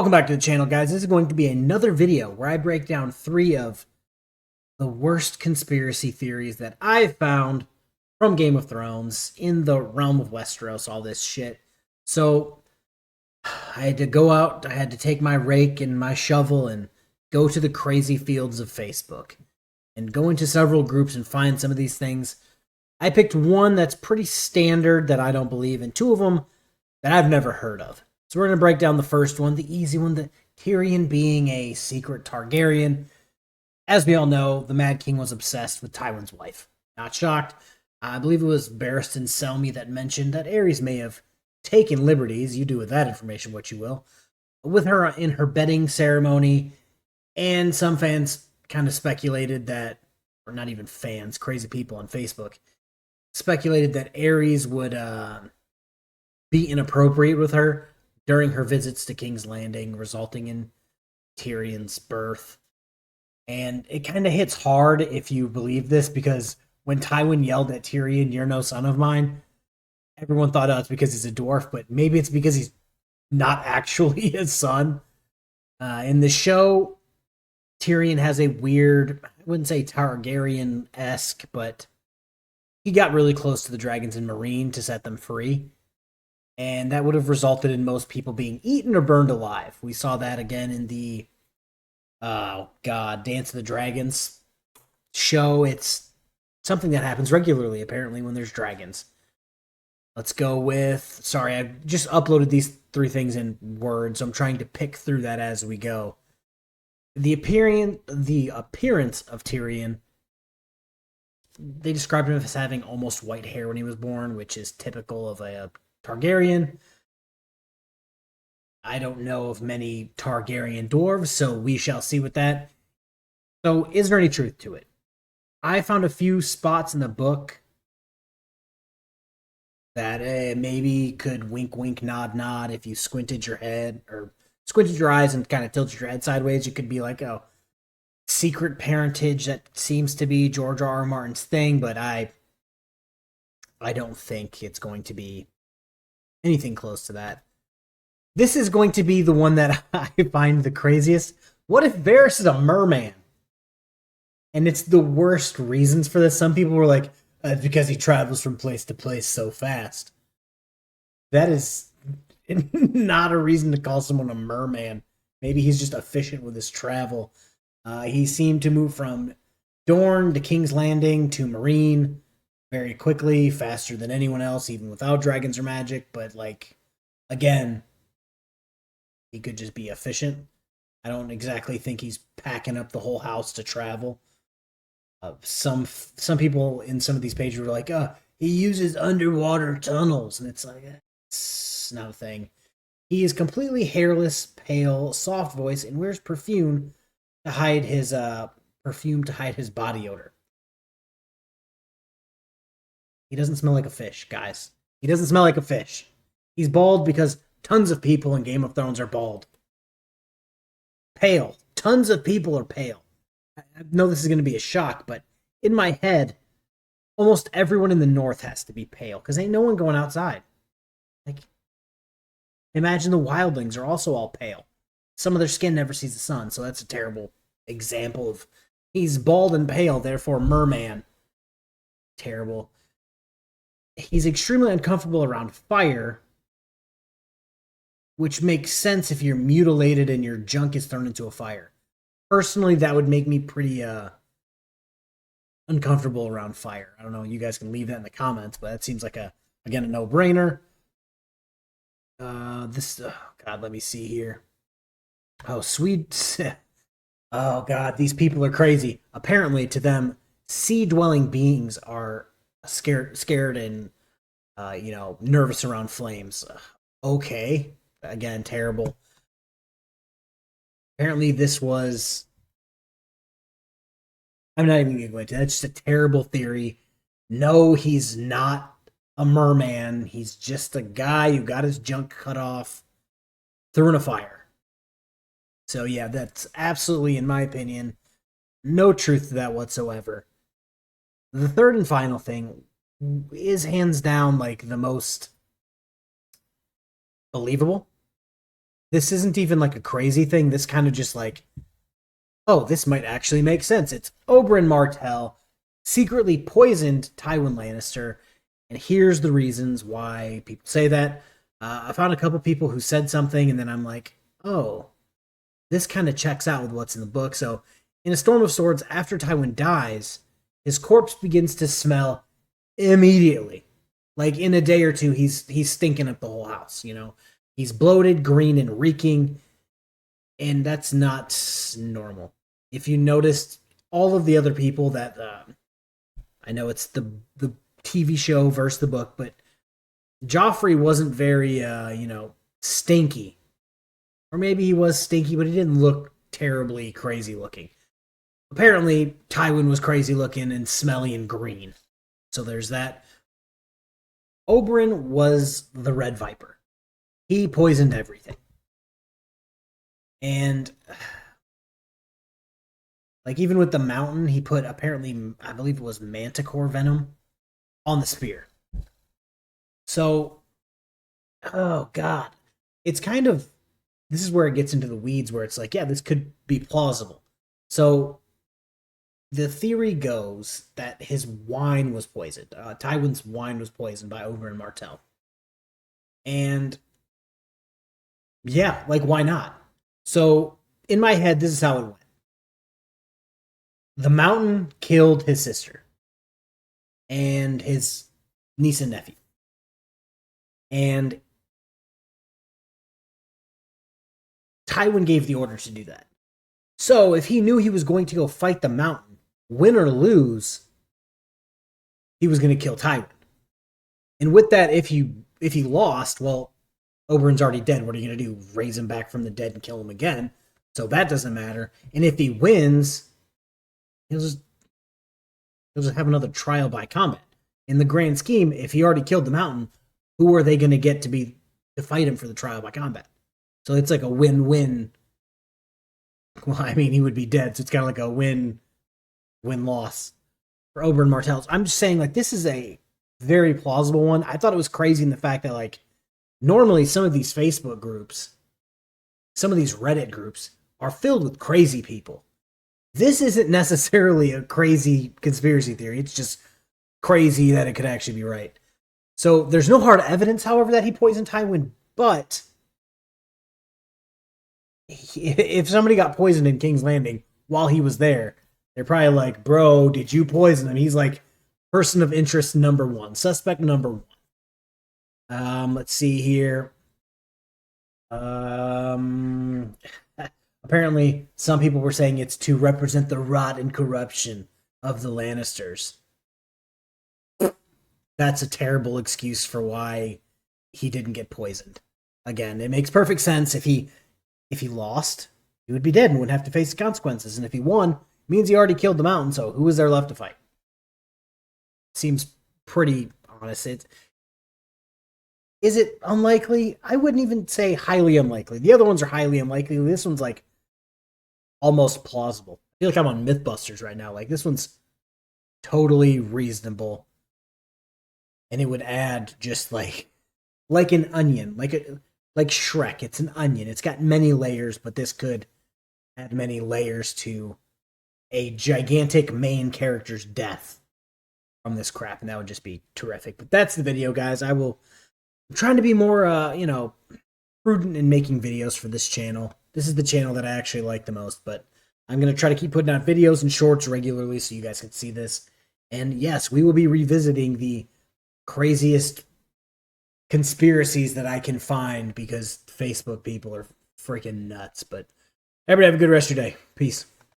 Welcome back to the channel, guys. This is going to be another video where I break down 3 of the worst conspiracy theories that I've found from Game of Thrones in the realm of Westeros, all this shit. So, I had to go out, I had to take my rake and my shovel and go to the crazy fields of Facebook and go into several groups and find some of these things. I picked one that's pretty standard that I don't believe, and 2 of them that I've never heard of. So we're going to break down the first one, the easy one, the Tyrion being a secret Targaryen. As we all know, the Mad King was obsessed with Tywin's wife. Not shocked. I believe it was Barristan Selmy that mentioned that Aerys may have taken liberties, you do with that information what you will, with her in her bedding ceremony, and some fans kind of speculated that, or not even fans, crazy people on Facebook, speculated that Aerys would be inappropriate with her during her visits to King's Landing, resulting in Tyrion's birth. And it kind of hits hard if you believe this, because when Tywin yelled at Tyrion, "You're no son of mine," everyone thought, oh, it's because he's a dwarf, but maybe it's because he's not actually his son. In the show, Tyrion has a weird, I wouldn't say Targaryen-esque, but he got really close to the dragons in Meereen to set them free. And that would have resulted in most people being eaten or burned alive. We saw that again in the Dance of the Dragons show. It's something that happens regularly, apparently, when there's dragons. Let's go with, sorry, I just uploaded these 3 things in Word, so I'm trying to pick through that as we go. The appearance of Tyrion, they described him as having almost white hair when he was born, which is typical of a Targaryen. I don't know of many Targaryen dwarves, so we shall see with that. So, is there any truth to it? I found a few spots in the book that maybe could wink, wink, nod, nod. If you squinted your head or squinted your eyes and kind of tilted your head sideways, you could be like, oh, secret parentage. That seems to be George R. R. Martin's thing, but I don't think it's going to be anything close to that. This is going to be the one that I find the craziest. What if Varys is a merman? And it's the worst reasons for this. Some people were like, it's because he travels from place to place so fast. That is not a reason to call someone a merman. Maybe he's just efficient with his travel. He seemed to move from Dorne to King's Landing to Meereen very quickly, faster than anyone else, even without dragons or magic. But, like, again, he could just be efficient. I don't exactly think he's packing up the whole house to travel. Some people in some of these pages were like, he uses underwater tunnels. And it's like, it's not a thing. He is completely hairless, pale, soft voice, and wears perfume to hide his body odor. He doesn't smell like a fish, guys. He doesn't smell like a fish. He's bald because tons of people in Game of Thrones are bald. Pale. Tons of people are pale. I know this is going to be a shock, but in my head, almost everyone in the North has to be pale, because ain't no one going outside. Like, imagine the wildlings are also all pale. Some of their skin never sees the sun, so that's a terrible example of he's bald and pale, therefore merman. Terrible. He's extremely uncomfortable around fire, which makes sense if you're mutilated and your junk is thrown into a fire. Personally, that would make me pretty uncomfortable around fire. I don't know, you guys can leave that in the comments, but that seems like a no-brainer. God, let me see here. Oh, sweet. Oh, God, these people are crazy. Apparently, to them, sea-dwelling beings are scared and, nervous around flames. Okay. Again, terrible. Apparently, this was... I'm not even going to go into that. It's just a terrible theory. No, he's not a merman. He's just a guy who got his junk cut off, threw in a fire. So, yeah, that's absolutely, in my opinion, no truth to that whatsoever. The third and final thing is hands down, like, the most believable. this isn't even like a crazy thing. This kind of just like, oh, this might actually make sense. It's Oberyn Martell secretly poisoned Tywin Lannister, and here's the reasons why people say that. I found a couple people who said something, and then I'm like, oh, this kind of checks out with what's in the book. So, in A Storm of Swords, after Tywin dies, his corpse begins to smell immediately. Like in a day or two, he's stinking up the whole house. You know, he's bloated, green, and reeking, and that's not normal. If you noticed, all of the other people that I know it's the TV show versus the book, but Joffrey wasn't very stinky, or maybe he was stinky, but he didn't look terribly crazy looking. Apparently, Tywin was crazy looking and smelly and green. So there's that. Oberyn was the Red Viper. He poisoned everything. And like even with the mountain, he put apparently, I believe it was manticore venom on the spear. So, oh God. It's kind of, this is where it gets into the weeds where it's like, yeah, this could be plausible. So the theory goes that his wine was poisoned. Tywin's wine was poisoned by Oberyn Martell. And yeah, like why not? So in my head, this is how it went. The mountain killed his sister and his niece and nephew. And Tywin gave the order to do that. So if he knew he was going to go fight the mountain, win or lose, he was going to kill Tywin. And with that, if he lost, well, Oberyn's already dead. What are you going to do? Raise him back from the dead and kill him again? So that doesn't matter. And if he wins, he'll just have another trial by combat. In the grand scheme, if he already killed the mountain, who are they going to get to fight him for the trial by combat? So it's like a win-win. Well, I mean, he would be dead, so it's kind of like a win-loss for Oberyn Martell. I'm just saying, like, this is a very plausible one. I thought it was crazy in the fact that, like, normally some of these Facebook groups, some of these Reddit groups are filled with crazy people. This isn't necessarily a crazy conspiracy theory. It's just crazy that it could actually be right. So there's no hard evidence, however, that he poisoned Tywin, but if somebody got poisoned in King's Landing while he was there, they're probably like, bro, did you poison him? He's like person of interest number one, suspect number one. Let's see here. Apparently, some people were saying it's to represent the rot and corruption of the Lannisters. That's a terrible excuse for why he didn't get poisoned. Again, it makes perfect sense. If he lost, he would be dead and wouldn't have to face the consequences. And if he won, it means he already killed the mountain, so who is there left to fight? Seems pretty honest. Is it unlikely? I wouldn't even say highly unlikely. The other ones are highly unlikely. This one's like almost plausible. I feel like I'm on Mythbusters right now. Like this one's totally reasonable. And it would add just like an onion, like Shrek. It's an onion. It's got many layers, but this could add many layers to a gigantic main character's death from this crap, and that would just be terrific. But that's the video, guys. I'm trying to be more, prudent in making videos for this channel. This is the channel that I actually like the most, but I'm going to try to keep putting out videos and shorts regularly so you guys can see this. And yes, we will be revisiting the craziest conspiracies that I can find because Facebook people are freaking nuts. But everybody have a good rest of your day. Peace.